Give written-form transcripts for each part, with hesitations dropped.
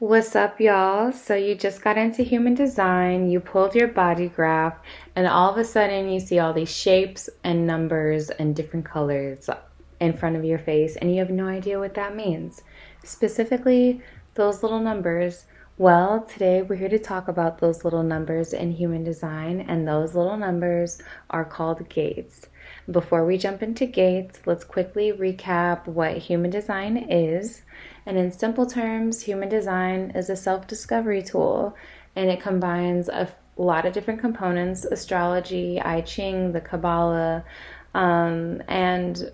What's up, y'all? So you just got into human design, you pulled your body graph, and all of a sudden you see all these shapes and numbers and different colors in front of your face, and you have no idea what that means. Specifically, those little numbers. Well, today we're here to talk about those little numbers in human design, and those little numbers are called gates. Before we jump into gates, let's quickly recap what human design is. And in simple terms, human design is a self-discovery tool, and it combines a lot of different components: astrology, I Ching, the Kabbalah, and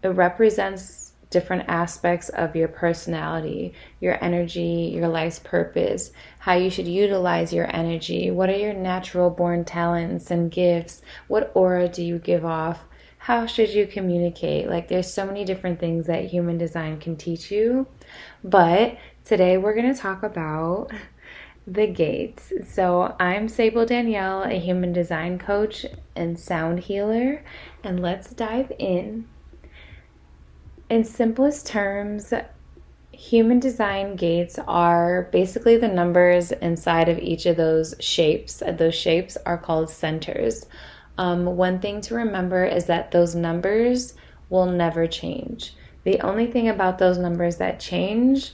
it represents different aspects of your personality, your energy, your life's purpose, how you should utilize your energy, what are your natural born talents and gifts, what aura do you give off, how should you communicate. Like, there's so many different things that human design can teach you. But today we're going to talk about the gates. So I'm Sable Danielle, a human design coach and sound healer, and let's dive in. In simplest terms, human design gates are basically the numbers inside of each of those shapes. Those shapes are called centers. One thing to remember is that those numbers will never change. The only thing about those numbers that change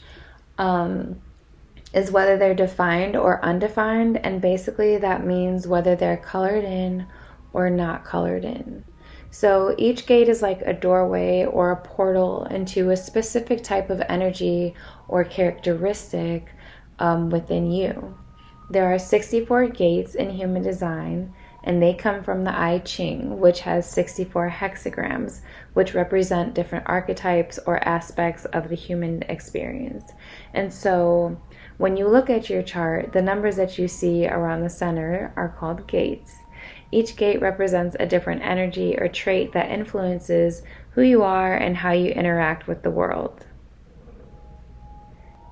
is whether they're defined or undefined, and basically that means whether they're colored in or not colored in. So each gate is like a doorway or a portal into a specific type of energy or characteristic within you. There are 64 gates in human design, and they come from the I Ching, which has 64 hexagrams, which represent different archetypes or aspects of the human experience. And so when you look at your chart, the numbers that you see around the center are called gates. Each gate represents a different energy or trait that influences who you are and how you interact with the world.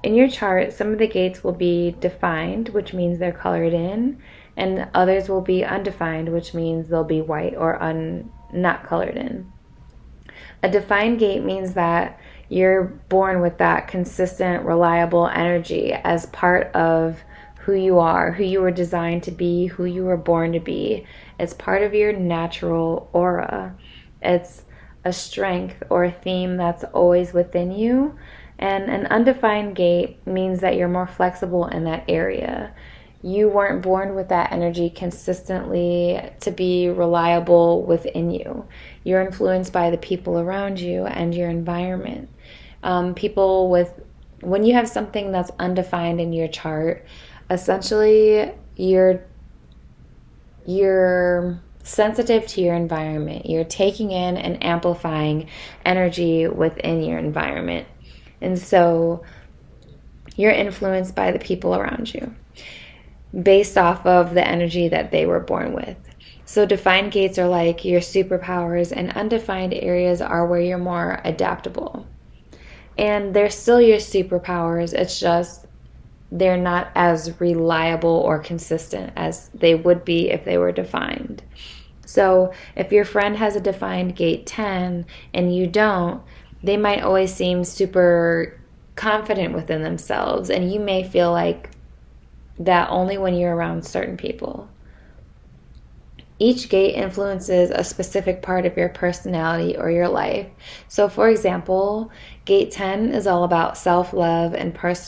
In your chart, some of the gates will be defined, which means they're colored in, and others will be undefined, which means they'll be white or not colored in. A defined gate means that you're born with that consistent, reliable energy as part of who you are, who you were designed to be, who you were born to be. It's part of your natural aura. It's a strength or a theme that's always within you. And an undefined gate means that you're more flexible in that area. You weren't born with that energy consistently to be reliable within you. You're influenced by the people around you and your environment. When you have something that's undefined in your chart, essentially you're sensitive to your environment. You're taking in and amplifying energy within your environment. And so you're influenced by the people around you based off of the energy that they were born with. So defined gates are like your superpowers, and undefined areas are where you're more adaptable. And they're still your superpowers. It's just they're not as reliable or consistent as they would be if they were defined. So if your friend has a defined gate 10 and you don't, they might always seem super confident within themselves, and you may feel like that only when you're around certain people. Each gate influences a specific part of your personality or your life. So for example, gate 10 is all about self-love and personal